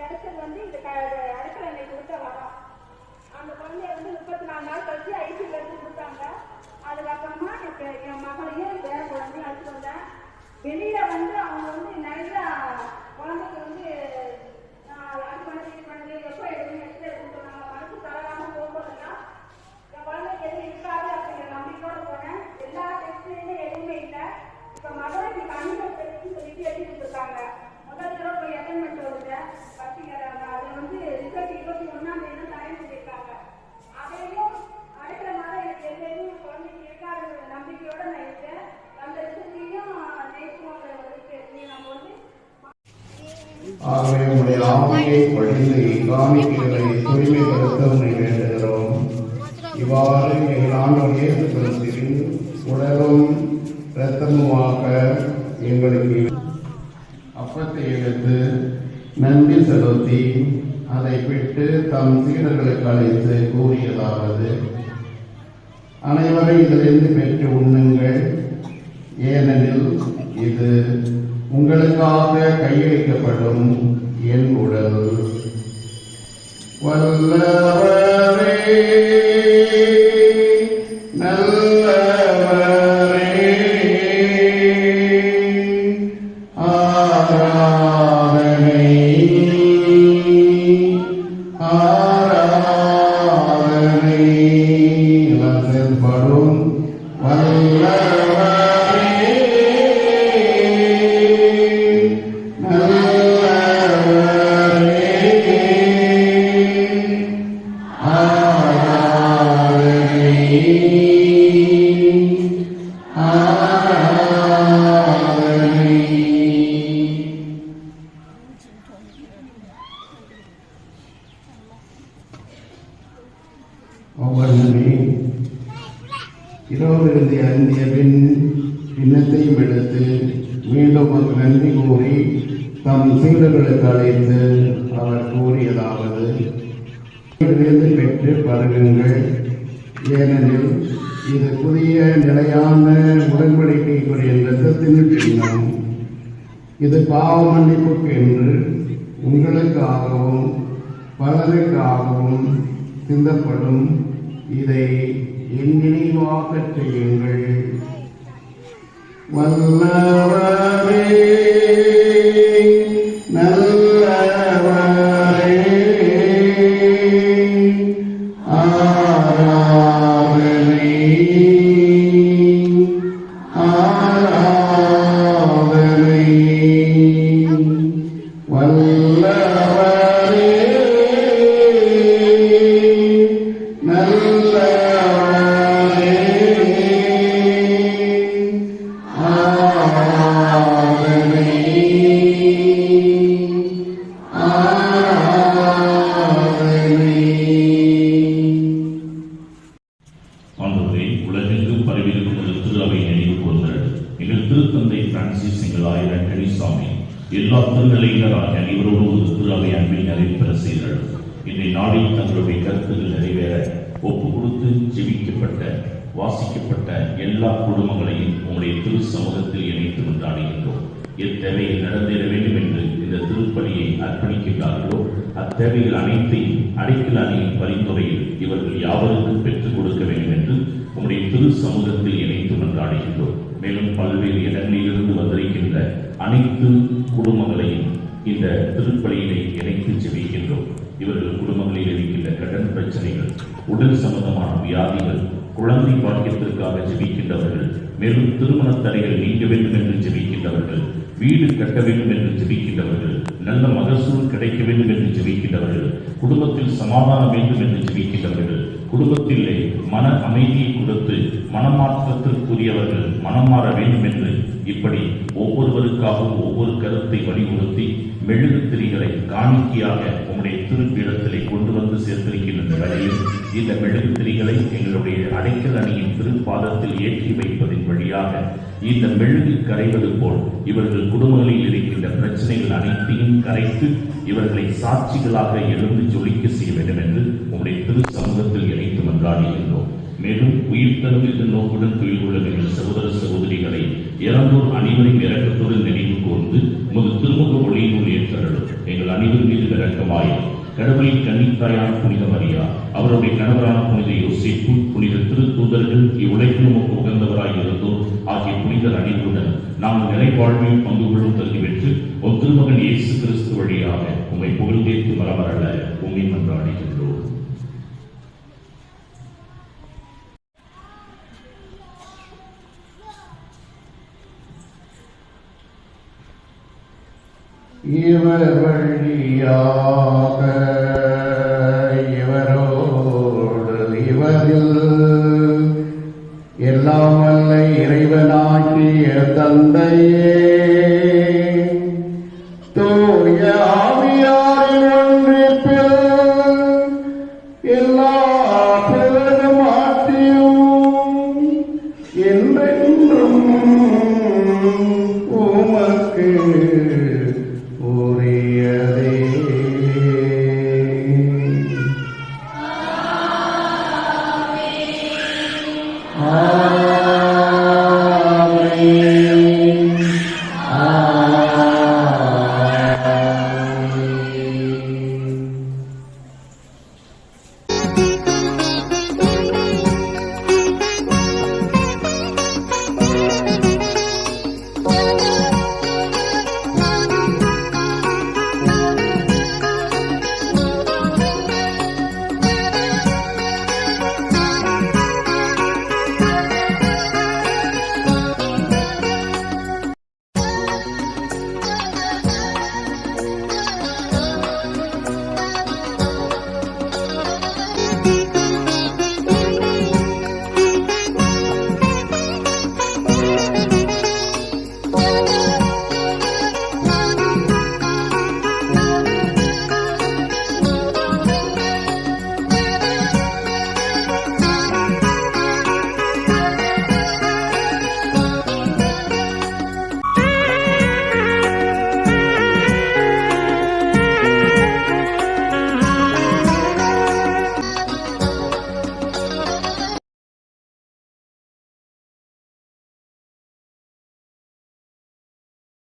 கிடைச்சது வந்து இந்த அடுக்கல அன்னைக்கு கொடுத்த வரோம். அந்த குழந்தைய வந்து 34 நாள் கழிச்சு ஐசியூல இருந்து கொடுத்தாங்க. அதுக்கப்புறமா என் மகளையும் வேற குழந்தையும் அழைச்சிட்டு வந்தேன். வெளியில வந்து அவங்க வந்து நிறைய குழந்தைக்கு வந்து அது பண்ணி எப்போ எதுவும் எக்ஸ்ரே கொடுத்துருந்தாங்க. மனசு தரலாம போகும்போதெல்லாம் என் குழந்தைக்கு எதுவும் இருக்காது அப்படிங்கிற நம்பிக்கையோடு போனேன். எல்லா டெஸ்ட்லையுமே எதுவுமே இல்லை. இப்போ மகளுக்கு கண்ணில் டெஸ்ட்னு சொல்லிட்டு எழுதி கொடுத்துருக்காங்க. முதல் தடவை போய் அட்டன் பண்ணிட்டு வருது பத்திக்கிறாங்க. அதில் வந்து ரிசல்ட் 21ஆம் தேதி தரேன்னு சொல்லியிருக்காங்க. அதையும் அடுத்த மாதம் எனக்கு எதுவும் குழந்தைக்கு இருக்காதுங்கிற நம்பிக்கையோடு நான் இருக்கேன். அந்த ரிசல்ட்டையும் ஆகவே உங்களுடைய ஆவியை பொழிந்து காணிக்கைகளை தூய்மைப்படுத்த உண்மை வேண்டுகிறோம். இவ்வாறு எங்கள் ஆண்டவர் இயேசு கிறிஸ்துவின் உடலும் இரத்தமுமாக எங்களுக்கு அப்பத்தை எடுத்து நன்றி செலுத்தி அதை விட்டு தம் சீடர்களுக்கு அழைத்து கூறியதாவது: அனைவரும் இதிலிருந்து பெற்று உண்ணுங்கள், ஏனெனில் இது உங்களுக்காக கையளிக்கப்படும் என் உடல். வல்லவரே, நல்லவரே, ஆராதனை ஆராதனை எல்லாம் செயல்படும். இரவிலிருந்து அருந்திய பின்னத்தையும் எடுத்து மீண்டும் ஒரு நன்றி கூறி தம் சீடர்களுக்கு அழைத்து அவர் கூறியதாவது: இதிலிருந்து பெற்று பருகுங்கள், ஏனெனில் இது புதிய நிலையான உடன்படிக்கைக்குரிய இரத்தத்தின் பின்னம். இது பாவ மன்னிப்புக்கு என்று உங்களுக்காகவும் பலருக்காகவும் சிந்தப்படும். இதை என் நினைவாகச் செய்யுங்கள். வல்லவரே, நல்லவரே, ஆராதனை ஆராதனை. வல்லவரே, நல்லவரே, ஆராதனை ஆராதனை. ஆண்டவரே, உலகெங்கும் பரவியிருக்கும் ஒரு திருவை நினைவு கூர்ந்தல். எங்கள் திருத்தந்தை பிரான்சிஸ், எங்கள் ஆயர் கனிசாமி, எல்லா திருநிலையினராக அனைவரோடு ஒரு திருவை அன்பில் நிறைவேற செய்தல். இன்றைய நாளில் தங்களுடைய கருத்துக்கள் நிறைவேற ஒப்பு கொடுத்து ஜெபிக்கப்பட்ட வாசிக்கப்பட்ட எல்லா குடும்பங்களையும் உங்களுடைய திரு சமூகத்தில் இணைத்து கொண்டாடுகின்றோம். எத்தேவையில் நடந்தேற வேண்டும் என்று இந்த திருப்பணியை அர்ப்பணிக்கின்றார்களோ அத்தேவைகள் அனைத்தையும் அடைக்கல் அணியின் பரிந்துரையில் இவர்கள் யாவருக்கும் பெற்றுக் கொடுக்க வேண்டும் என்று உங்களுடைய திரு சமூகத்தில் இணைத்து கொண்டாடுகின்றோம். மேலும் பல்வேறு இடங்களிலிருந்து வந்திருக்கின்ற அனைத்து குடும்பங்களையும் இந்த திருப்பலியினை இணைத்து ஜெபிக்கின்றோம். இவர்கள் குடும்பங்களில் இருக்கின்ற கடன் பிரச்சனைகள், உடல் சம்பந்தமான வியாதிகள், குழந்தை பாக்கியத்திற்காக ஜெபிக்கின்றவர்கள், மேலும் திருமண தடைகள் நீங்க வேண்டும் என்று ஜெபிக்கின்றவர்கள், வீடு கட்ட வேண்டும் என்று ஜெபிக்கின்றவர்கள், நல்ல மகசூல் கிடைக்க வேண்டும் என்று ஜெபிக்கின்றவர்கள், குடும்பத்தில் சமாதானம் வேண்டும் என்று ஜெபிக்கின்றவர்கள், குடும்பத்திலே மன அமைதியை கொடுத்து மனமாற்றத்திற்குரியவர்கள் மனம் மாற வேண்டும் என்று இப்படி ஒவ்வொருவருக்காகவும் ஒவ்வொரு கருத்தை வலியுறுத்தி மெழுகு திரிகளை காணிக்கையாக உங்களுடைய திருப்பீடத்திலே கொண்டு வந்து சேர்த்திருக்கின்ற வேளையில் இந்த மெழுகு திரிகளை எங்களுடைய அடைக்கல் அணியின் திருப்பாதத்தில் ஏற்றி வைப்பதன் வழியாக இந்த மெழுகு கரைவது போல் இவர்கள் குடும்பங்களில் இருக்கின்ற பிரச்சனைகள் அனைத்தையும் கரைத்து இவர்களை சாட்சிகளாக எழுந்து ஜொலிக்க செய்ய வேண்டும் என்று உங்களுடைய திரு சமூகத்தில் இணைத்து மன்றாடுகின்றோம். மேலும் உயிர் தரும் இந்த நோக்குடன் தொழில் கொள்ள எங்கள் சகோதர சகோதரிகளை இறந்தோர் அனைவரையும் இரக்கத்துடன் நினைவு கூர்ந்து உமது திருமுக ஒளியினுள் ஏற்றருளும். எங்கள் அனைவர் மீது இரக்கமாயும் கடவுளின் கன்னித்தாயான புனித மரியா, அவருடைய கணவரான புனித யோசேப்பு, புனித திருத்தூதர்கள், இவ்வுலகில் உமக்கு உகந்தவராய் இருந்தோர் ஆகிய புனிதர் அனைவருடன் நாங்கள் நிலைவாழ்வில் பங்கு கொள்ளும் தகுதி பெற்று உன் திருமகன் இயேசு கிறிஸ்து வழியாக உம்மை புகழ்ந்தேத்து மரமரல உம்மை மன்றாடுகின்றோம். இவர் வழியாக இவரோடு இவரில் எல்லாம் வல்ல இறைவனாகிய தந்தையே